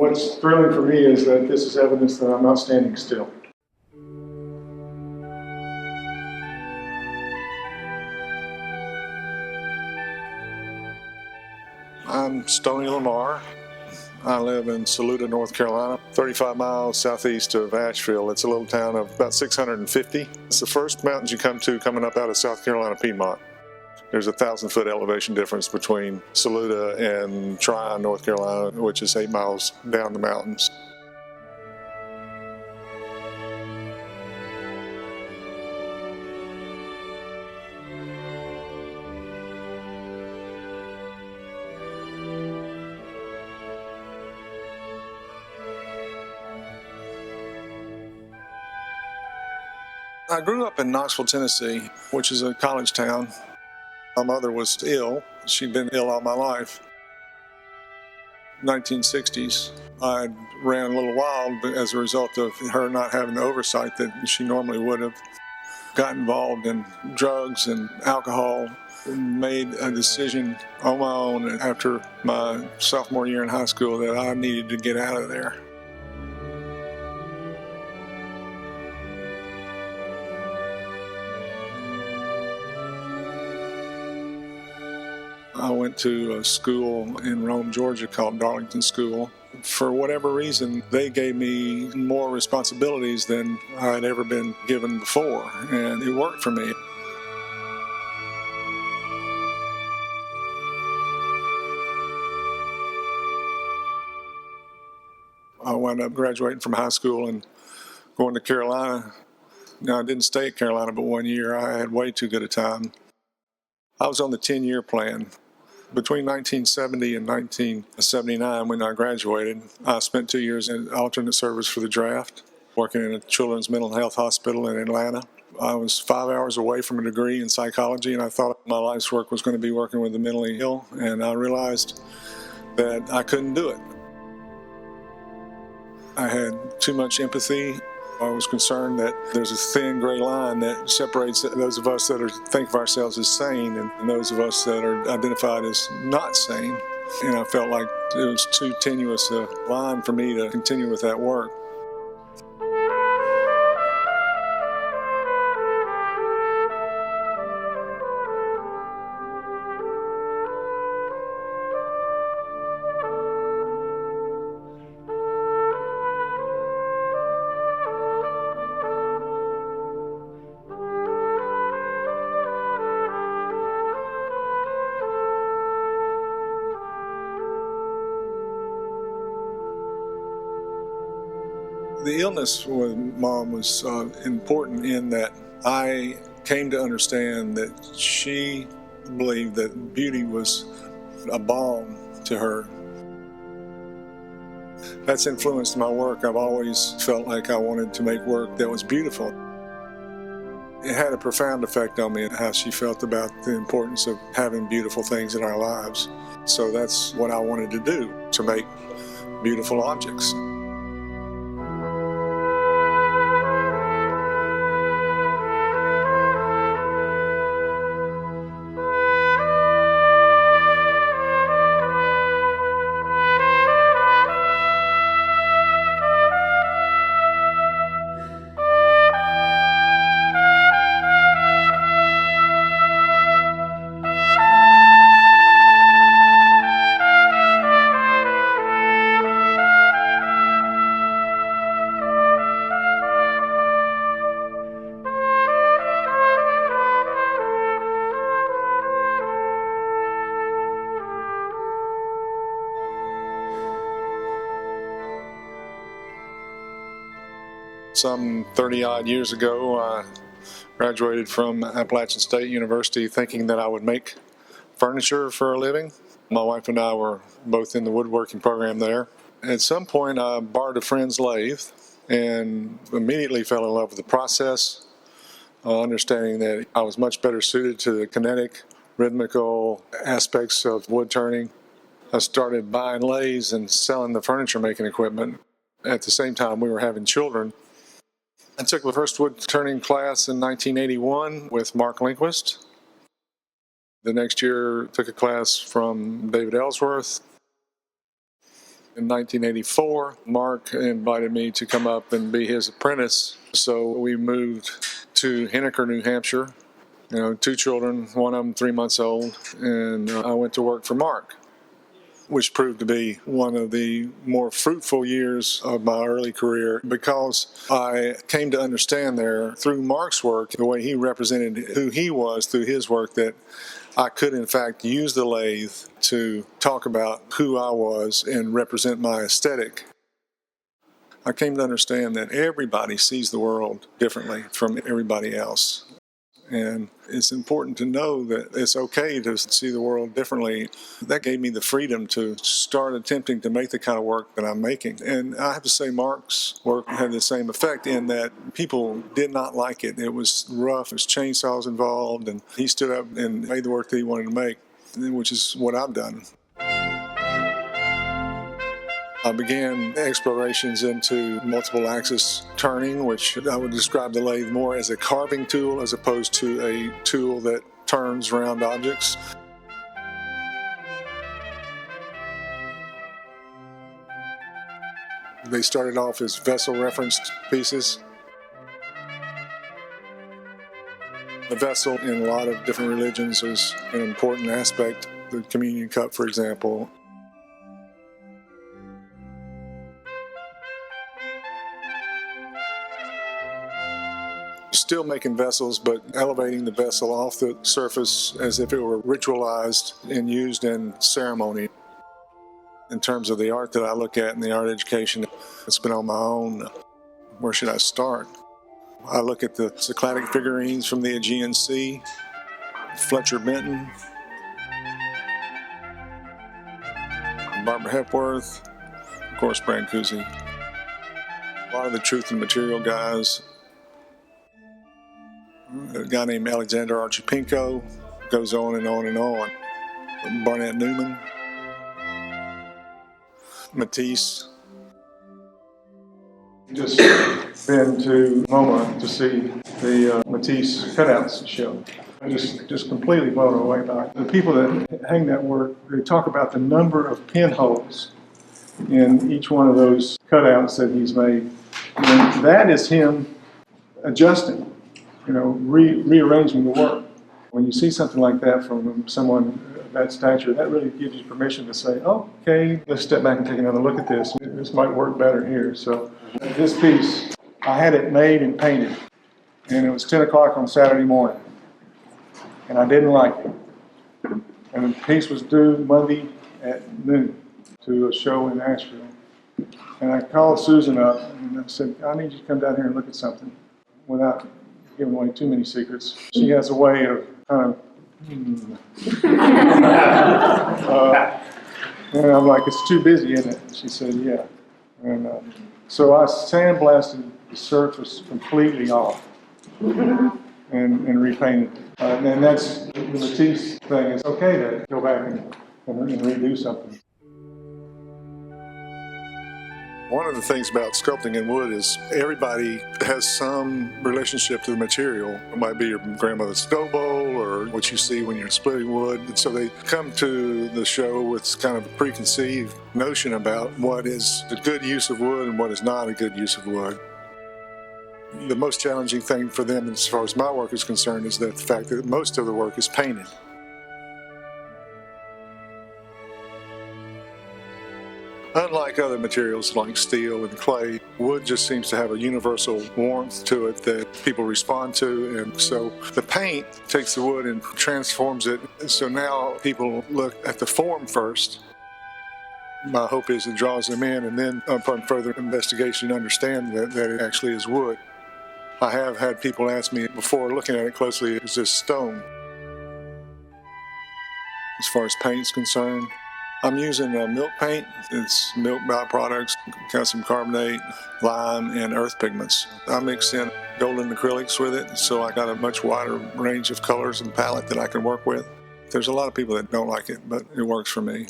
what's thrilling for me is that this is evidence that I'm not standing still. I'm Stoney Lamar. I live in Saluda, North Carolina, 35 miles southeast of Asheville. It's a little town of about 650. It's the first mountains you come to coming up out of South Carolina Piedmont. There's a 1,000-foot elevation difference between Saluda and Tryon, North Carolina, which is 8 miles down the mountains. I grew up in Knoxville, Tennessee, which is a college town. My mother was ill. She'd been ill all my life. 1960s, I ran a little wild as a result of her not having the oversight that she normally would have. Got involved in drugs and alcohol, and made a decision on my own after my sophomore year in high school that I needed to get out of there. I went to a school in Rome, Georgia called Darlington School. For whatever reason, they gave me more responsibilities than I had ever been given before, and it worked for me. I wound up graduating from high school and going to Carolina. Now, I didn't stay at Carolina but 1 year. I had way too good a time. I was on the 10-year plan. Between 1970 and 1979, when I graduated, I spent 2 years in alternate service for the draft, working in a children's mental health hospital in Atlanta. I was 5 hours away from a degree in psychology, and I thought my life's work was going to be working with the mentally ill, and I realized that I couldn't do it. I had too much empathy. I was concerned that there's a thin gray line that separates those of us that think of ourselves as sane and those of us that are identified as not sane. And I felt like it was too tenuous a line for me to continue with that work. The illness with Mom was important in that I came to understand that she believed that beauty was a balm to her. That's influenced my work. I've always felt like I wanted to make work that was beautiful. It had a profound effect on me and how she felt about the importance of having beautiful things in our lives. So that's what I wanted to do, to make beautiful objects. Some 30-odd years ago, I graduated from Appalachian State University thinking that I would make furniture for a living. My wife and I were both in the woodworking program there. At some point, I borrowed a friend's lathe and immediately fell in love with the process, understanding that I was much better suited to the kinetic, rhythmical aspects of wood turning. I started buying lathes and selling the furniture making equipment. At the same time, we were having children. I took the first wood turning class in 1981 with Mark Lindquist. The next year, took a class from David Ellsworth. In 1984, Mark invited me to come up and be his apprentice. So we moved to Henniker, New Hampshire. 2 children, one of them 3 months old, and I went to work for Mark, which proved to be one of the more fruitful years of my early career because I came to understand there through Mark's work, the way he represented who he was through his work, that I could in fact use the lathe to talk about who I was and represent my aesthetic. I came to understand that everybody sees the world differently from everybody else. And it's important to know that it's okay to see the world differently. That gave me the freedom to start attempting to make the kind of work that I'm making. And I have to say Mark's work had the same effect in that people did not like it. It was rough, there's chainsaws involved, and he stood up and made the work that he wanted to make, which is what I've done. I began explorations into multiple axis turning, which I would describe the lathe more as a carving tool as opposed to a tool that turns round objects. They started off as vessel referenced pieces. The vessel in a lot of different religions is an important aspect. The communion cup, for example. Still making vessels, but elevating the vessel off the surface as if it were ritualized and used in ceremony. In terms of the art that I look at and the art education, it's been on my own. Where should I start? I look at the Cycladic figurines from the Aegean Sea, Fletcher Benton, Barbara Hepworth, of course Brancusi. A lot of the truth and material guys. A guy named Alexander Archipinko, goes on and on and on. Barnett Newman, Matisse. Just been to MoMA to see the Matisse cutouts show. I'm just completely blown away by it. The people that hang that work, they talk about the number of pinholes in each one of those cutouts that he's made. And that is him adjusting. Rearranging the work. When you see something like that from someone of that stature, that really gives you permission to say, oh, okay, let's step back and take another look at this. This might work better here. So this piece, I had it made and painted, and it was 10 o'clock on Saturday morning, and I didn't like it. And the piece was due Monday at noon to a show in Asheville. And I called Susan up, and I said, I need you to come down here and look at something without giving away too many secrets. She has a way of kind of, and I'm like, it's too busy, isn't it? She said, yeah. And so I sandblasted the surface completely off and repainted it. And that's the Matisse thing. It's okay to go back and redo something. One of the things about sculpting in wood is everybody has some relationship to the material. It might be your grandmother's stove bowl or what you see when you're splitting wood. And so they come to the show with kind of a preconceived notion about what is a good use of wood and what is not a good use of wood. The most challenging thing for them as far as my work is concerned is the fact that most of the work is painted. Unlike other materials like steel and clay, wood just seems to have a universal warmth to it that people respond to, and so the paint takes the wood and transforms it. So now people look at the form first. My hope is it draws them in, and then upon further investigation understand that it actually is wood. I have had people ask me before looking at it closely, is this stone? As far as paint's concerned, I'm using milk paint. It's milk byproducts, calcium carbonate, lime, and earth pigments. I mix in golden acrylics with it, so I got a much wider range of colors and palette that I can work with. There's a lot of people that don't like it, but it works for me.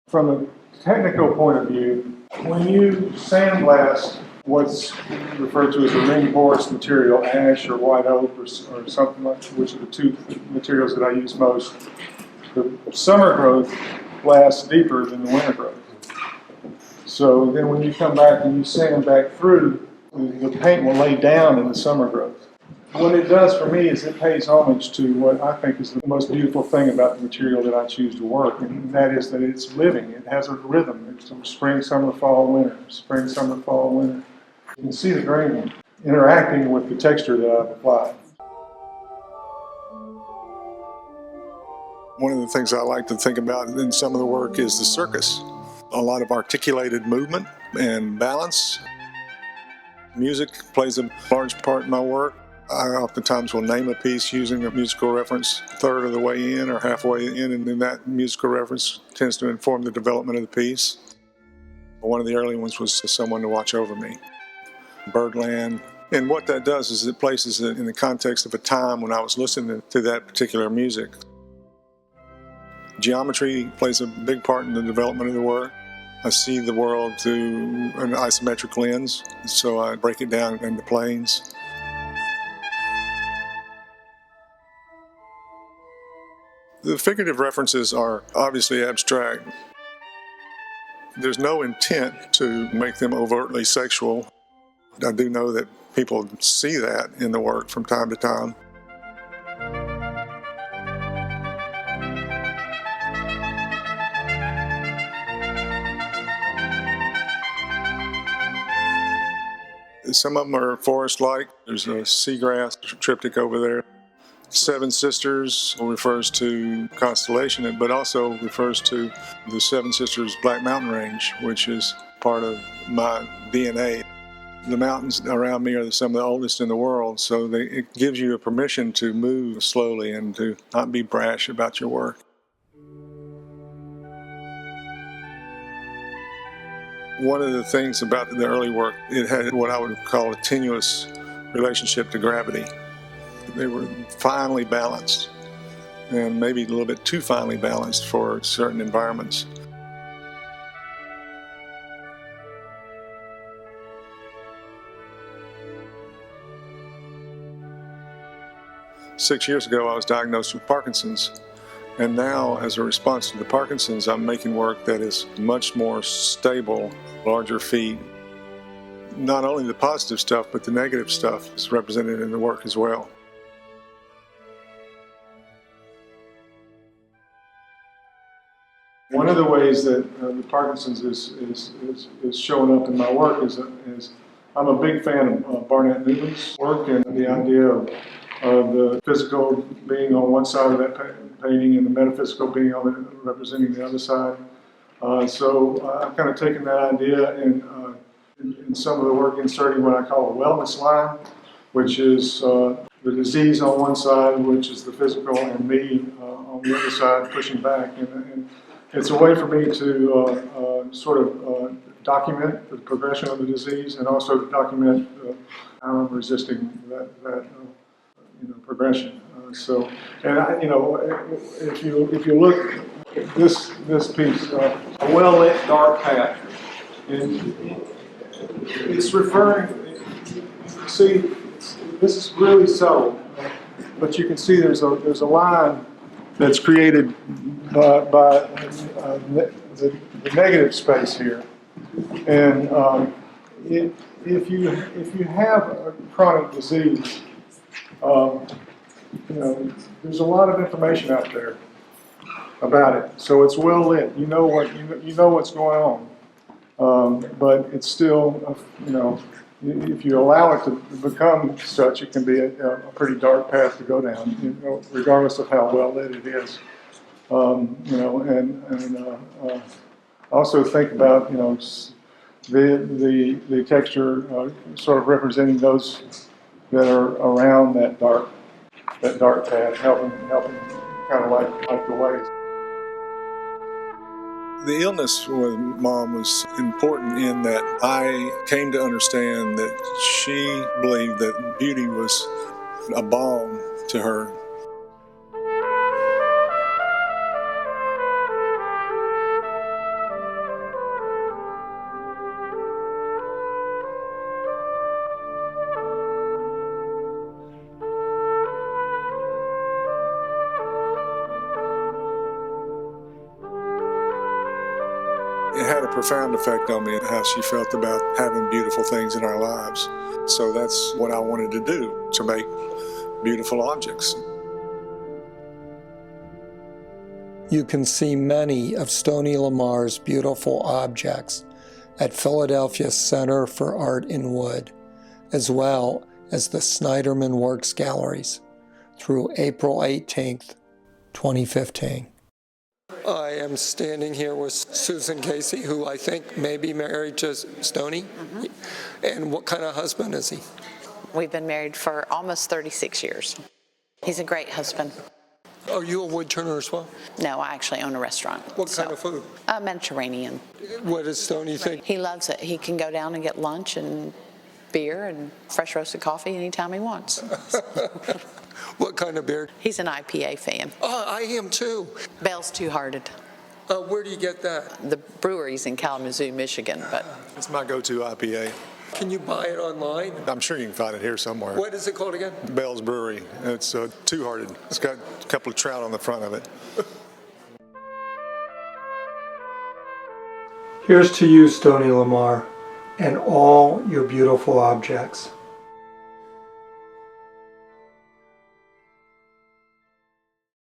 From a technical point of view, when you sandblast what's referred to as a ring porous material, ash or white oak or something like that, which are the two materials that I use most, the summer growth lasts deeper than the winter growth. So then when you come back and you sand back through, the paint will lay down in the summer growth. What it does for me is it pays homage to what I think is the most beautiful thing about the material that I choose to work, and that is that it's living. It has a rhythm. It's spring, summer, fall, winter, spring, summer, fall, winter. You can see the grain interacting with the texture that I've applied. One of the things I like to think about in some of the work is the circus. A lot of articulated movement and balance. Music plays a large part in my work. I oftentimes will name a piece using a musical reference a third of the way in or halfway in, and then that musical reference tends to inform the development of the piece. One of the early ones was Someone to Watch Over Me, Birdland. And what that does is it places it in the context of a time when I was listening to that particular music. Geometry plays a big part in the development of the work. I see the world through an isometric lens, so I break it down into planes. The figurative references are obviously abstract. There's no intent to make them overtly sexual. I do know that people see that in the work from time to time. Some of them are forest-like. There's a seagrass triptych over there. Seven Sisters refers to constellation, but also refers to the Seven Sisters Black Mountain Range, which is part of my DNA. The mountains around me are some of the oldest in the world, so it gives you a permission to move slowly and to not be brash about your work. One of the things about the early work, it had what I would call a tenuous relationship to gravity. They were finely balanced, and maybe a little bit too finely balanced for certain environments. Six years ago, I was diagnosed with Parkinson's, and now, as a response to the Parkinson's, I'm making work that is much more stable, larger feet. Not only the positive stuff, but the negative stuff is represented in the work as well. One of the ways that the Parkinson's is showing up in my work is I'm a big fan of Barnett Newman's work and the idea of the physical being on one side of that painting and the metaphysical being representing the other side. So I've kind of taken that idea and in some of the work inserting what I call a wellness line, which is the disease on one side, which is the physical, and me on the other side pushing back. And it's a way for me to sort of document the progression of the disease and also document how I'm resisting that progression. If you look at this piece, a well-lit dark path, and it's referring. See, this is really subtle, but you can see there's a line that's created by the negative space here, and if you have a chronic disease, there's a lot of information out there about it. So it's well lit. You know what's going on, but it's still if you allow it to become such, it can be a pretty dark path to go down, regardless of how well lit it is. Also think about the texture sort of representing those that are around that dark path, helping kind of like the waves. The illness with Mom was important in that I came to understand that she believed that beauty was a balm to her. profound effect on me, how she felt about having beautiful things in our lives. So that's what I wanted to do, to make beautiful objects. You can see many of Stoney Lamar's beautiful objects at Philadelphia Center for Art in Wood, as well as the Synderman Works Galleries, through April 18th, 2015. I am standing here with Susan Casey, who I think may be married to Stoney. Mm-hmm. And what kind of husband is he? We've been married for almost 36 years. He's a great husband. Are you a wood turner as well? No, I actually own a restaurant. What kind of food? Mediterranean. What does Stoney think? He loves it. He can go down and get lunch and beer and fresh roasted coffee anytime he wants. What kind of beer? He's an IPA fan. Oh, I am too. Bell's Two-Hearted. Where do you get that? The brewery's in Kalamazoo, Michigan, but It's my go-to IPA. Can you buy it online? I'm sure you can find it here somewhere. What is it called again? Bell's Brewery. It's Two-Hearted. It's got a couple of trout on the front of it. Here's to you, Stoney Lamar, and all your beautiful objects.